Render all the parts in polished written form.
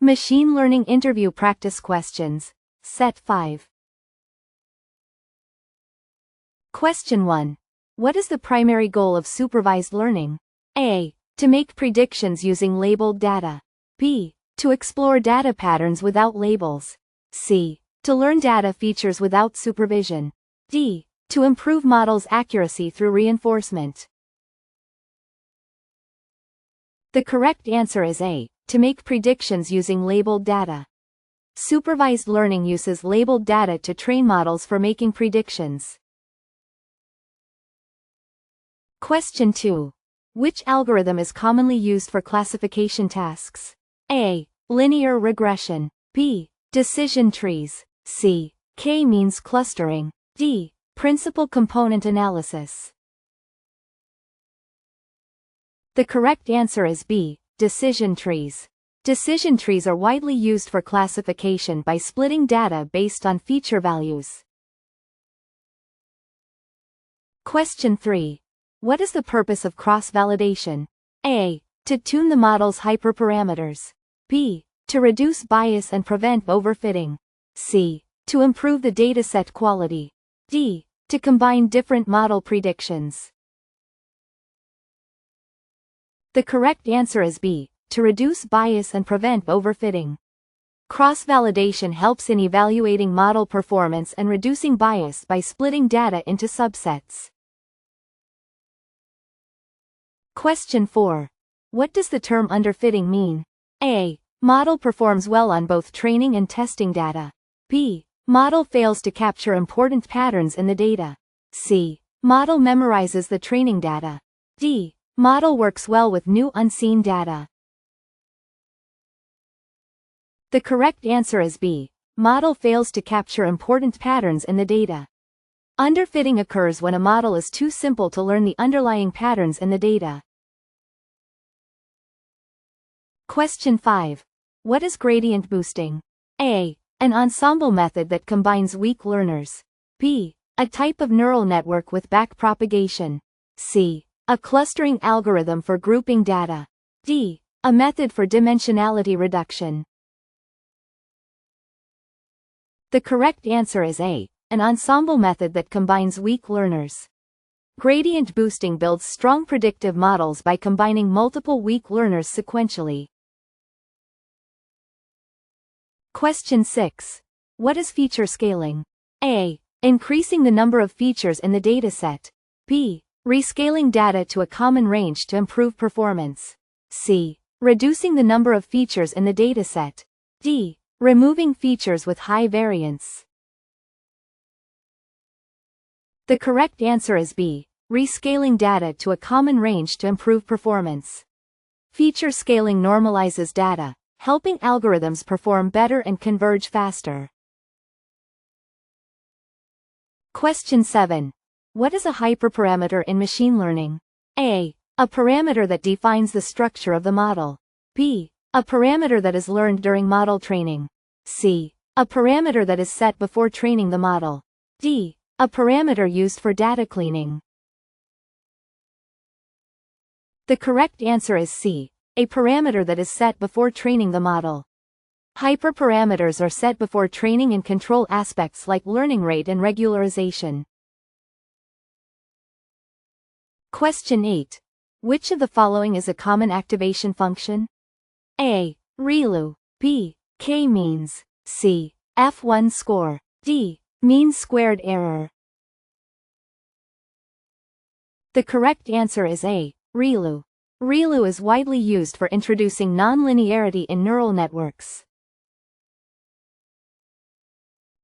Machine Learning Interview Practice Questions, Set 5. Question 1. What is the primary goal of supervised learning? A. To make predictions using labeled data. B. To explore data patterns without labels. C. To learn data features without supervision. D. To improve models' accuracy through reinforcement. The correct answer is A. To make predictions using labeled data. Supervised learning uses labeled data to train models for making predictions. Question 2. Which algorithm is commonly used for classification tasks? A. Linear regression. B. Decision trees. C. K-means clustering. D. Principal component analysis. The correct answer is B. Decision trees. Decision trees are widely used for classification by splitting data based on feature values. Question 3. What is the purpose of cross-validation? A. To tune the model's hyperparameters. B. To reduce bias and prevent overfitting. C. To improve the dataset quality. D. To combine different model predictions. The correct answer is B. To reduce bias and prevent overfitting. Cross-validation helps in evaluating model performance and reducing bias by splitting data into subsets. Question 4. What does the term underfitting mean? A. Model performs well on both training and testing data. B. Model fails to capture important patterns in the data. C. Model memorizes the training data. D. Model works well with new unseen data. The correct answer is B. Model fails to capture important patterns in the data. Underfitting occurs when a model is too simple to learn the underlying patterns in the data. Question 5. What is gradient boosting? A. An ensemble method that combines weak learners. B. A type of neural network with backpropagation. C. A clustering algorithm for grouping data. D. A method for dimensionality reduction. The correct answer is A. An ensemble method that combines weak learners. Gradient boosting builds strong predictive models by combining multiple weak learners sequentially. Question 6. What is feature scaling? A. Increasing the number of features in the dataset. B. Rescaling data to a common range to improve performance. C. Reducing the number of features in the dataset. D. Removing features with high variance. The correct answer is B. Rescaling data to a common range to improve performance. Feature scaling normalizes data, helping algorithms perform better and converge faster. Question 7. What is a hyperparameter in machine learning? A. A parameter that defines the structure of the model. B. A parameter that is learned during model training. C. A parameter that is set before training the model. D. A parameter used for data cleaning. The correct answer is C. A parameter that is set before training the model. Hyperparameters are set before training and control aspects like learning rate and regularization. Question 8. Which of the following is a common activation function? A. ReLU. B. K-means. C. F1 score. D. Mean squared error. The correct answer is A. ReLU. ReLU is widely used for introducing nonlinearity in neural networks.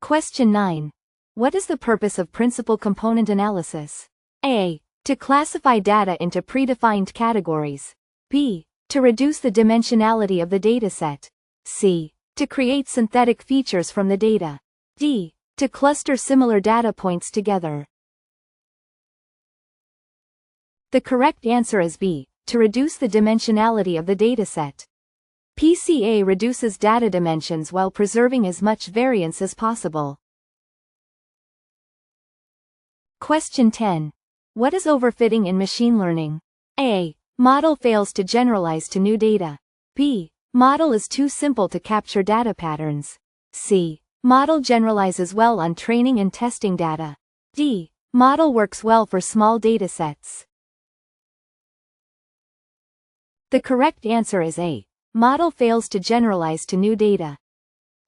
Question 9. What is the purpose of principal component analysis? A. To classify data into predefined categories. B. To reduce the dimensionality of the dataset. C. To create synthetic features from the data. D. To cluster similar data points together. The correct answer is B. To reduce the dimensionality of the dataset. PCA reduces data dimensions while preserving as much variance as possible. Question 10. What is overfitting in machine learning? A. Model fails to generalize to new data. B. Model is too simple to capture data patterns. C. Model generalizes well on training and testing data. D. Model works well for small datasets. The correct answer is A. Model fails to generalize to new data.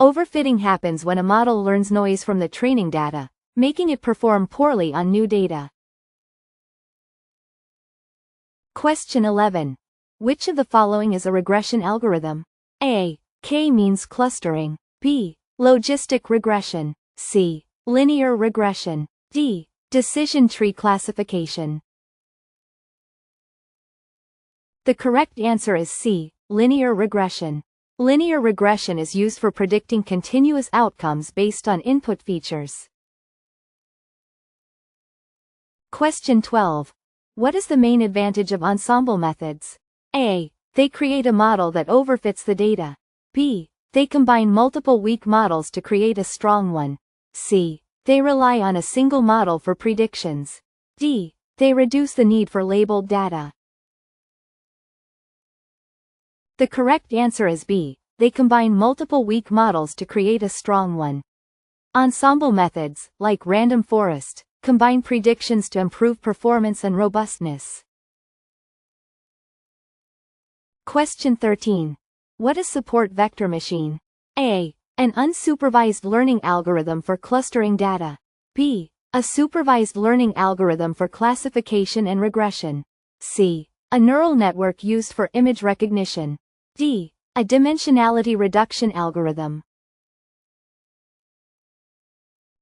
Overfitting happens when a model learns noise from the training data, making it perform poorly on new data. Question 11. Which of the following is a regression algorithm? A. K-means clustering. B. Logistic regression. C. Linear regression. D. Decision tree classification. The correct answer is C. Linear regression. Linear regression is used for predicting continuous outcomes based on input features. Question 12. What is the main advantage of ensemble methods? A. They create a model that overfits the data. B. They combine multiple weak models to create a strong one. C. They rely on a single model for predictions. D. They reduce the need for labeled data. The correct answer is B. They combine multiple weak models to create a strong one. Ensemble methods, like random forest, combine predictions to improve performance and robustness. Question 13. What is support vector machine? A. An unsupervised learning algorithm for clustering data. B. A supervised learning algorithm for classification and regression. C. A neural network used for image recognition. D. A dimensionality reduction algorithm.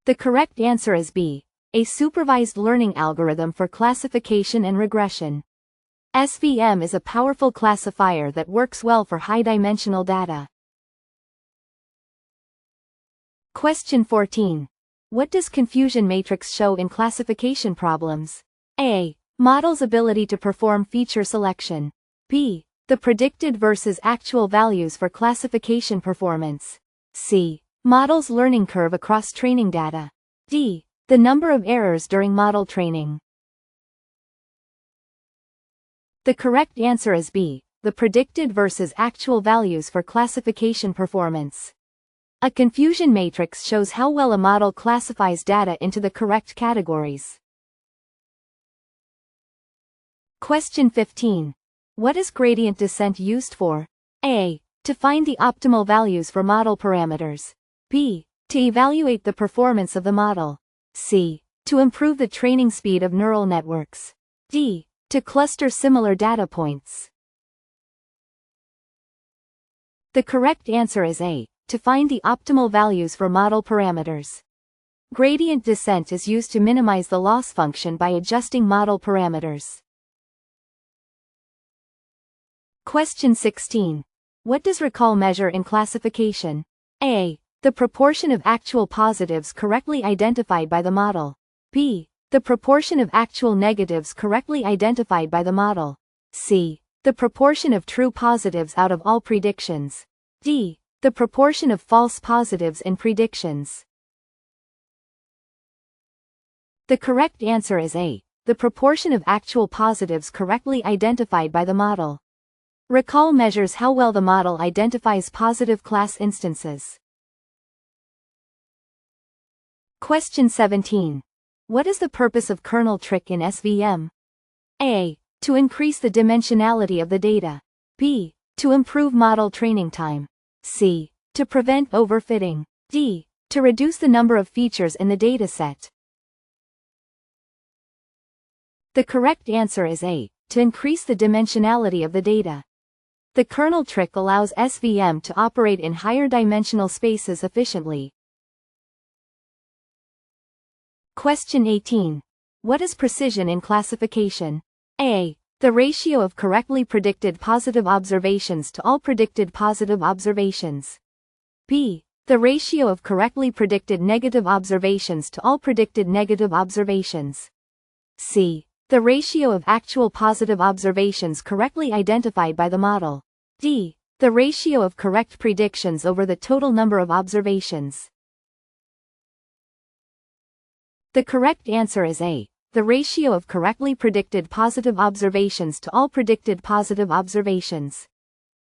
The correct answer is B. A supervised learning algorithm for classification and regression. SVM is a powerful classifier that works well for high-dimensional data. Question 14. What does confusion matrix show in classification problems? A. Model's ability to perform feature selection. B. The predicted versus actual values for classification performance. C. Model's learning curve across training data. D. The number of errors during model training. The correct answer is B. The predicted versus actual values for classification performance. A confusion matrix shows how well a model classifies data into the correct categories. Question 15. What is gradient descent used for? A. To find the optimal values for model parameters. B. To evaluate the performance of the model. C. To improve the training speed of neural networks. D. To cluster similar data points. The correct answer is A. To find the optimal values for model parameters. Gradient descent is used to minimize the loss function by adjusting model parameters. Question 16. What does recall measure in classification? A. The proportion of actual positives correctly identified by the model. B. The proportion of actual negatives correctly identified by the model. C. The proportion of true positives out of all predictions. D. The proportion of false positives in predictions. The correct answer is A. The proportion of actual positives correctly identified by the model. Recall measures how well the model identifies positive class instances. Question 17. What is the purpose of kernel trick in SVM? A. To increase the dimensionality of the data. B. To improve model training time. C. To prevent overfitting. D. To reduce the number of features in the dataset. The correct answer is A. To increase the dimensionality of the data. The kernel trick allows SVM to operate in higher dimensional spaces efficiently. Question 18. What is precision in classification? A. The ratio of correctly predicted positive observations to all predicted positive observations. B. The ratio of correctly predicted negative observations to all predicted negative observations. C. The ratio of actual positive observations correctly identified by the model. D. The ratio of correct predictions over the total number of observations. The correct answer is A. The ratio of correctly predicted positive observations to all predicted positive observations.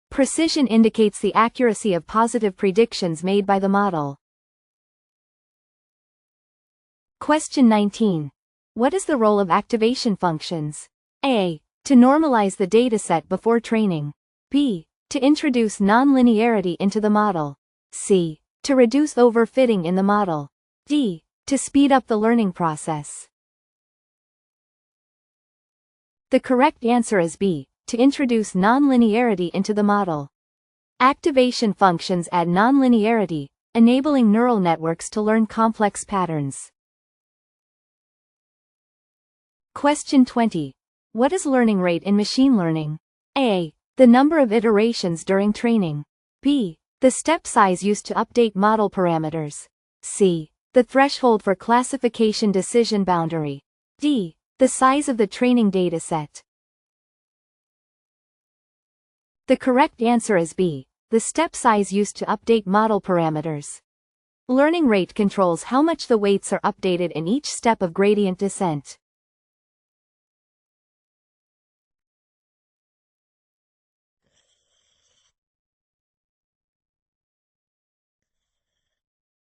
Precision indicates the accuracy of positive predictions made by the model. Question 19. What is the role of activation functions? A. To normalize the dataset before training. B. To introduce nonlinearity into the model. C. To reduce overfitting in the model. D. To speed up the learning process. The correct answer is B. To introduce nonlinearity into the model. Activation functions add nonlinearity, enabling neural networks to learn complex patterns. Question 20. What is learning rate in machine learning? A. The number of iterations during training. B. The step size used to update model parameters. C. The threshold for classification decision boundary. D. The size of the training dataset. The correct answer is B. The step size used to update model parameters. Learning rate controls how much the weights are updated in each step of gradient descent.